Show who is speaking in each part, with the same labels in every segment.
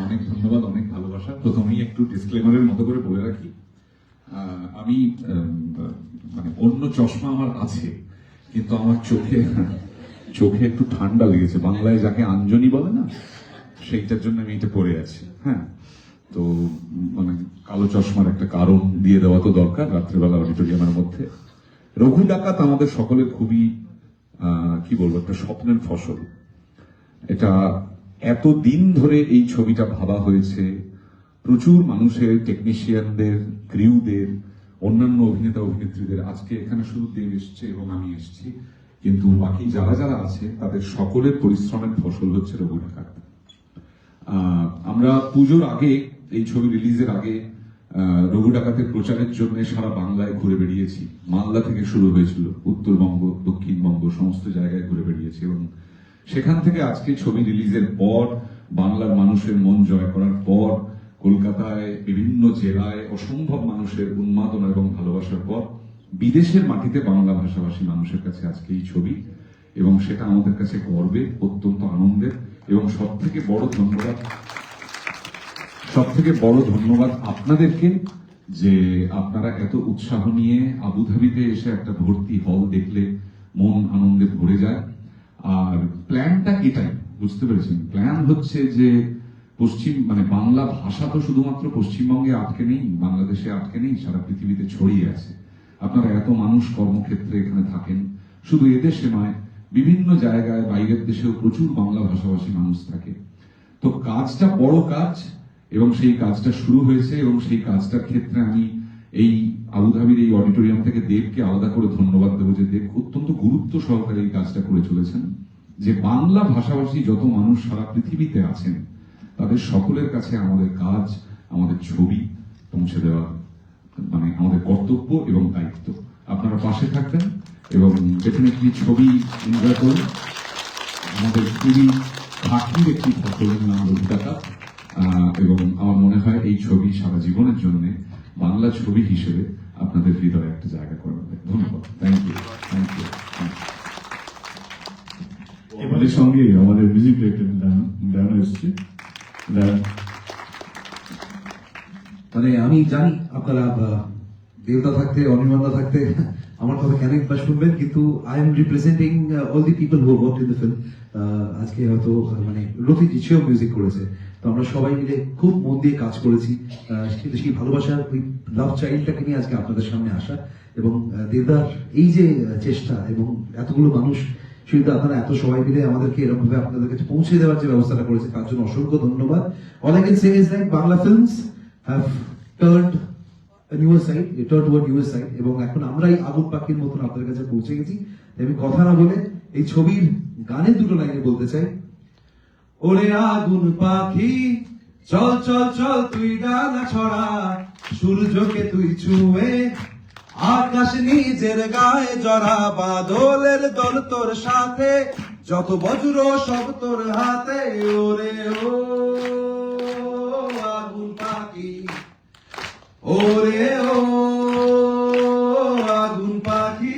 Speaker 1: অনেক ধন্যবাদ, অনেক ভালোবাসা। প্রথমেই একটু ডিসক্লেমারের মতো করে বলে রাখি, আমি মানে অন্য চশমা আমার আছে, কিন্তু আমার চোখে একটু ঠান্ডা লেগেছে। বাংলায় যাকে আঞ্জনি বলে না, সেইটার জন্য আমি এটা পরে আছি। হ্যাঁ, তো মানে কালো চশমার একটা কারণ দিয়ে দেওয়া তো দরকার রাত্রেবেলা অডিটোরিয়ামের মধ্যে। রঘু ডাকাত আমাদের সকলের খুবই কি বলবো, একটা স্বপ্নের ফসল। এটা এত দিন ধরে এই ছবিটা ভাবা হয়েছে, প্রচুর মানুষের, টেকনিশিয়ানদের, ক্রিউদের, অন্যান্য অভিনেতা অভিনেত্রীদের। আজকে এখানে শুধু দেব এসছে এবং আমি এসছি, কিন্তু বাকি যারা যারা আছে তাদের সকলের পরিশ্রমের ফসল হচ্ছে রঘু ডাকাত। আমরা পুজোর আগে, এই ছবি রিলিজের আগে, রঘু ডাকাতের প্রচারের জন্য সারা বাংলায় ঘুরে বেরিয়েছি। মালদা থেকে শুরু হয়েছিল, উত্তরবঙ্গ, দক্ষিণবঙ্গ, সমস্ত জায়গায় ঘুরে বেরিয়েছি, এবং সেখান থেকে আজকে ছবি রিলিজের পর, বাংলার মানুষের মন জয় করার পর, কলকাতায় বিভিন্ন জেলায় অসম্ভব মানুষের উন্মাদনা এবং ভালোবাসার পর, বিদেশের মাটিতে বাংলা ভাষাভাষী মানুষের কাছে আজকে এই ছবি, এবং সেটা আমাদের কাছে গর্বের, অত্যন্ত আনন্দের। এবং সব থেকে বড় ধন্যবাদ আপনাদেরকে, যে আপনারা এত উৎসাহ নিয়ে আবুধাবিতে এসে একটা ভর্তি হল দেখলে মন আনন্দে ভরে যায়। আর প্ল্যানটা এটাই, বুঝতে পেরেছেন? প্ল্যান হচ্ছে যে মানে বাংলা ভাষা তো শুধুমাত্র পশ্চিমবঙ্গে আটকে নেই, বাংলাদেশে আটকে নেই, সারা পৃথিবীতে ছড়িয়ে আছে। আপনারা এত মানুষ কর্মক্ষেত্রে এখানে থাকেন, শুধু এদেশে নয়, বিভিন্ন জায়গায়, বাইরের দেশেও প্রচুর বাংলা ভাষাভাষী মানুষ থাকে। তো কাজটা বড় কাজ, এবং সেই কাজটা শুরু হয়েছে, এবং সেই কাজটার ক্ষেত্রে আমি এই আবুধাবির এই অডিটোরিয়াম থেকে দেবকে আলাদা করে ধন্যবাদ দেবো, যে দেব অত্যন্ত গুরুত্ব সহকারে এই কাজটা করে চলেছেন, যে বাংলা ভাষাভাষী যত মানুষ সারা পৃথিবীতে আছেন তাদের সকলের কাছে আমাদের কাজ, আমাদের ছবি পৌঁছে দেওয়া মানে আমাদের কর্তব্য এবং দায়িত্ব। আপনারা পাশে থাকবেন এবং ডেফিনেটলি ছবি এনজয় করুন। আমাদের খুবই খাঁটির একটি ফসলের নাম রঘু ডাকাত, এবং আমার মনে হয় এই ছবি সারা জীবনের জন্য বাংলা ছবি হিসেবে আপনাদের হৃদয়ে একটা জায়গা করে দেবে। ধন্যবাদ, থ্যাংক ইউ।
Speaker 2: আমাদের সঙ্গে আমাদের মিউজিক ডিরেক্টর ডায়না এসছে।
Speaker 3: মানে আমি জানি আপনারা দেবতা থাকতে, অনির্বাণদা থাকতে আমার কথা কেন বা শুনবেন, কিন্তু I am representing all the people who worked in the film. আজকে হয়তো মানে রফিক সেও মিউজিক করেছে, তো আমরা সবাই মিলে খুব মন দিয়ে কাজ করেছি। কিন্তু সেই ভালোবাসার ওই লাভ চাইল্ডটাকে নিয়ে আজকে আপনাদের সামনে আসা, এবং দেবদার এই যে চেষ্টা, এবং এতগুলো মানুষ, সেটা আপনারা এত সবাই মিলে আমাদেরকে এরকম ভাবে আপনাদের কাছে পৌঁছে দেওয়ার যে ব্যবস্থাটা করেছে, তার জন্য অসংখ্য ধন্যবাদ। All I can say is that Bangla films have turned newer side, turn toward newer side, এবং এখন আমরাই আগুন পাখির মতন আপনাদের কাছে পৌঁছে গেছি। আমি কথা না বলে এই ছবির গানের দুটো লাইনে বলতে চাই। ওরে আগুন পাখি চল চল চল তুই ডানা ছড়া, সূর্যকে তুই ছুঁয়ে আকাশ নিজের গায়ে জড়া, বাদলের দল তোর সাথে, যত বজ্র সব তোর হাতে। ওরে ও আগুন পাখি, ওরে ও আগুন পাখি।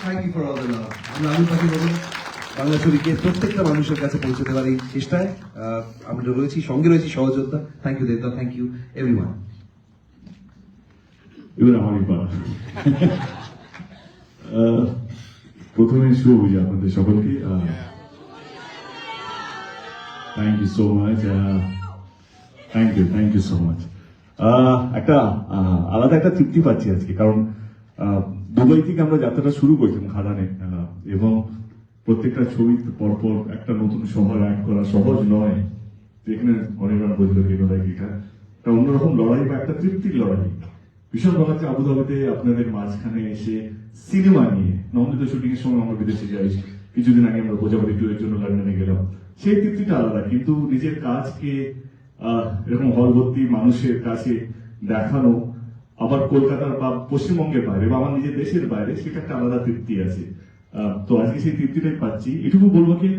Speaker 3: Thank you for all the love. আমরা আগুন পাখি বলে বাংলা ছবিকে প্রত্যেকটা মানুষের কাছে পৌঁছে দেওয়ার এই চেষ্টায় আমরা রয়েছি, সঙ্গে রয়েছি সহযোদ্ধা। Thank you Debda, thank you everyone.
Speaker 2: এবার আমারই পালা। প্রথমে শুভ বুঝি আপনাদের সকলকে। Thank you so much, thank you so much. একটা আলাদা একটা তৃপ্তি পাচ্ছি আজকে, কারণ দুবাই থেকে আমরা যাত্রাটা শুরু করেছিলাম খাদানে, এবং প্রত্যেকটা ছবি পরপর একটা নতুন শহর অ্যাড করা সহজ নয়। যেখানে অনির্বাণ বলল এটা একটা অন্যরকম লড়াই বা একটা তৃপ্তির লড়াই। ভীষণ ভালো লাগছে আবুধাবিতে আপনাদের মাঝখানে এসে সিনেমা নিয়ে। নন্দিত শুটিং এর সময় আমরা বিদেশে যাই, কিছুদিন আগে আমরা প্রজাপতি টুরের জন্য লন্ডনে গেলাম, সেই তৃপ্তিটা আলাদা। কিন্তু নিজের কাজকে এরকম হল ভর্তি মানুষের কাছে দেখানো, আবার কলকাতার বা পশ্চিমবঙ্গের বাইরে বা আমার নিজের দেশের বাইরে, সেটা একটা আলাদা তৃপ্তি আছে। তো আজকে সেই তৃপ্তিটাই পাচ্ছি। এটুকু বলবো কি,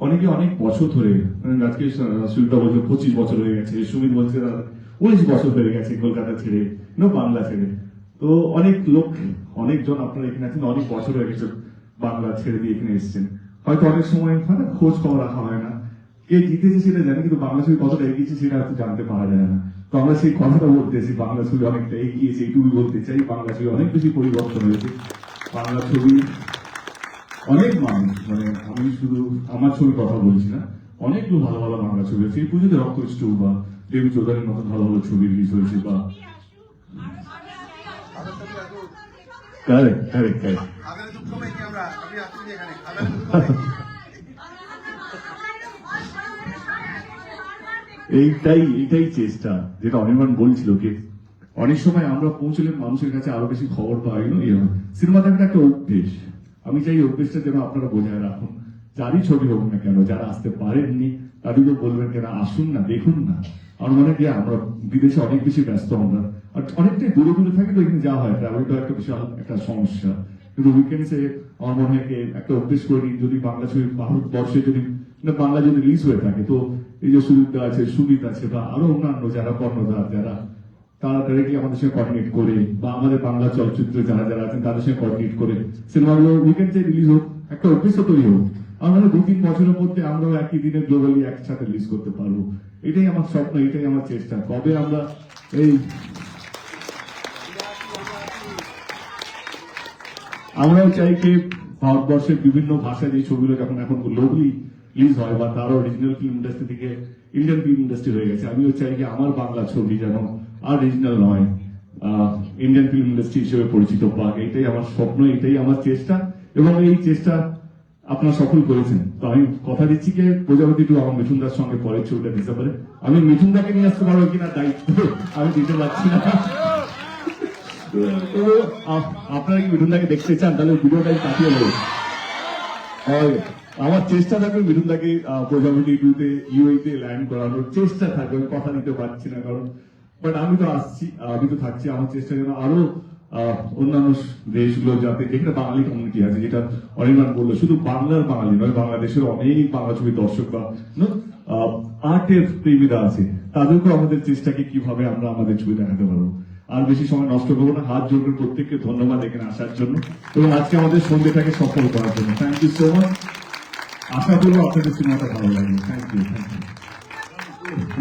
Speaker 2: অনেকে অনেক বছর ধরে, আজকে সুবিধা বলছে 25 বছর হয়ে গেছে, সুমিত বলছে 19 বছর হয়ে গেছে কলকাতা ছেড়ে, বাংলা ছেড়ে। তো অনেক লোক, অনেকজন আপনারা এখানে আছেন, অনেক বছর হয়ে গেছে বাংলা ছেড়ে দিয়ে এখানে এসেছেন। হয়তো অনেক সময় খোঁজ খবর রাখা হয় না। কে জিতেছে সেটা জানি, কিন্তু বাংলা ছবি কতটা এগিয়েছে সেটা হয়তো জানতে পারা যায় না। তো আমরা সেই কথাটা বলতেছি, বাংলা ছবি অনেকটা এগিয়েছে, এইটুকু বলতে চাই। বাংলা ছবি অনেক বেশি পরিবর্তন হয়েছে। বাংলা ছবি অনেক মানুষ, মানে আমি শুধু আমার ছবির কথা বলছি না, অনেকগুলো ভালো ভালো বাংলা ছবি আছে। এই পুজোতে রক্তষ্ট বা দেবী চৌধুরীর মতন ভালো ভালো ছবি রিলিজ হয়েছে। বা কারেক্ট কারেক্ট কারেক্ট এইটাই চেষ্টা, যেটা অনির্বাণ বলছিল কি অনেক সময় আমরা পৌঁছলে মানুষের কাছে আরো বেশি খবর পাই। সিনেমা দেখার একটা অভ্যেস, আমি চাই অভ্যেসটা যেন আপনারা বজায় রাখুন। যারই ছবি হোক না কেন, যারা আসতে পারেননি তাদেরকেও বলবেন কেন আসুন না, দেখুন না। আমার মনে হয় কি আমরা বিদেশে অনেক বেশি ব্যস্ত, আমরা আর অনেকটাই দূরে দূরে থাকি, তো এখানে যাওয়া হয়, ট্রাভেলটা একটা বিশাল একটা সমস্যা। কিন্তু উইকেন্ডসে আমার মনে হয় একটা অভ্যেস করে নিন, যদি বাংলা ছবি ভারতবর্ষে যদি বাংলা যদি রিলিজ হয়ে থাকে, তো এই যে সুবিধা আছে, সুবিধ আছে, বা আরো অন্যান্য যারা কর্ণধার যারা, তারা ডাইরেক্টলি আমাদের সঙ্গে কোঅর্ডিনেট করে, বা আমাদের বাংলা চলচ্চিত্র যারা যারা আছেন তাদের সঙ্গে কোঅর্ডিনেট করে সিনেমাগুলো উইকেন্ডে রিলিজ হোক, একটা অভ্যেস তৈরি হোক। আমরা 2-3 বছরের মধ্যে আমরাও একই দিনে গ্লোবালি একসাথে রিলিজ করতে পারবো। এটাই আমার স্বপ্ন, এটাই আমার চেষ্টা। কবে আমরা আমরাও চাই যে ভারতবর্ষের বিভিন্ন ভাষায় যে ছবিগুলো যখন এখন গ্লোবালি রিলিজ হয়, বা তারও রিজনাল ফিল্ম ইন্ডাস্ট্রি থেকে ইন্ডিয়ান ফিল্ম ইন্ডাস্ট্রি হয়ে গেছে, আমিও চাই যে আমার বাংলা ছবি যেন আর রিজনাল নয়, ইন্ডিয়ান ফিল্ম ইন্ডাস্ট্রি হিসেবে পরিচিত পাক। এটাই আমার স্বপ্ন, এটাই আমার চেষ্টা, এবং এই চেষ্টা আপনারা সফল করেছেন। তো আমি কথা দিচ্ছি যে প্রজাপতি 2 আমার মিঠুনদার সঙ্গে পরের ছবিটা ডিসেম্বরে। আমি মিঠুনদাকে নিয়ে আসতে পারবো কিনা দায়িত্ব আমি দিতে পারছি না। আপনারা কি মিঠুনদাকে দেখতে চান, তাহলে ভিডিওটাই কাটিয়ে নেব। আমার চেষ্টা থাকবে মিঠুনদাকে প্রজাপতি 2-তে ইউএইতে ল্যান্ড করানোর চেষ্টা থাকবে। আমি কথা দিতে পারছি না, কারণ বাট আমি তো আসছি, আমি তো থাকছি। আমার চেষ্টা যেন আরো অন্যান্য দেশগুলো, যাতে যেখানে বাঙালি কমিউনিটি আছে, যেটা অনির্বাণ বললো, শুধু বাংলার বাঙালি নয়, বাংলাদেশের অনেক বাংলা ছবির দর্শক বা আর্টের প্রেমীরা আছে, তাদেরকেও আমাদের চেষ্টাকে কিভাবে আমরা আমাদের ছবি দেখাতে পারবো। আর বেশি সময় নষ্ট করবো না, হাত জোর করে প্রত্যেককে ধন্যবাদ এখানে আসার জন্য, এবং আজকে আমাদের সন্ধ্যেটাকে সফল করার জন্য। Thank you so much. আশা করবো আপনাদের সিনেমাটা ভালো লাগবে। Thank you.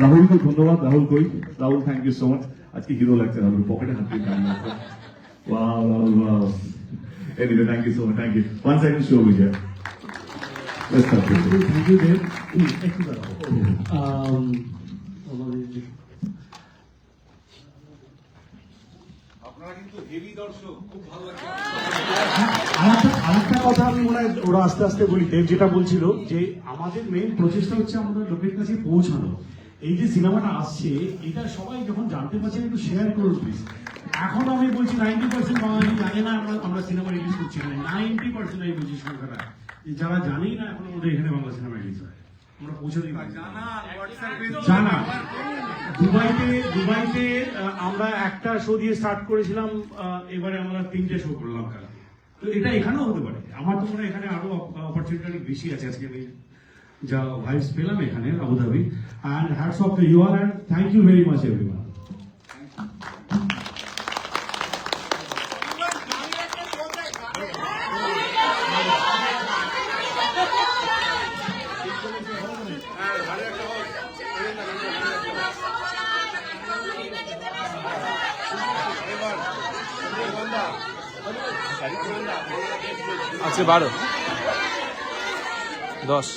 Speaker 2: রাহুলকে ধন্যবাদ। রাহুল কই? Rahul, thank you so much. আজকে হিরো লাগছে রাহুল, পকেটে হাত দিয়ে দাঁড়িয়ে আছে। Wow, Rahul, wow. Anyway, thank you so much. Thank you. One second, show Vijay. Let's start with you.
Speaker 4: Thank you, Dave. আরেকটা কথা আমি মনে হয় ওরা আস্তে আস্তে বলি, দেব যেটা বলছিল যে আমাদের মেইন প্রচেষ্টা হচ্ছে আমাদের লোকের কাছে পৌঁছানো। এই যে সিনেমাটা আসছে, এটা সবাই যখন জানতে পারছেন একটু শেয়ার করুন প্লিজ। এখন আমি বলছি 90% বাঙালি জানে না আমরা সিনেমা রিলিজ করছি, 90% এই বলছি সংখ্যাটা, যারা জানেই না এখন আমাদের এখানে বাংলা সিনেমা রিলিজ হয়। আমরা পৌঁছে দিই জানা। দুবাইতে আমরা একটা শো দিয়ে স্টার্ট করেছিলাম, এবারে আমরা 3টে শো করলাম। তো এটা এখানেও হতে পারে। আমার তো মনে হয় এখানে আরো অপরচুনিটি বেশি আছে। আজকে আমি যা ভাইবস পেলাম এখানে Abu Dhabi, and hats off to you all, and thank you very much everyone.
Speaker 5: আজকে 12, 10।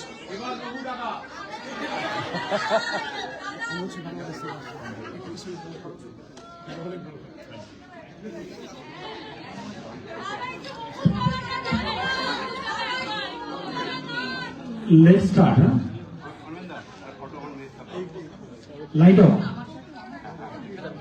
Speaker 4: Let's start, huh? Light off.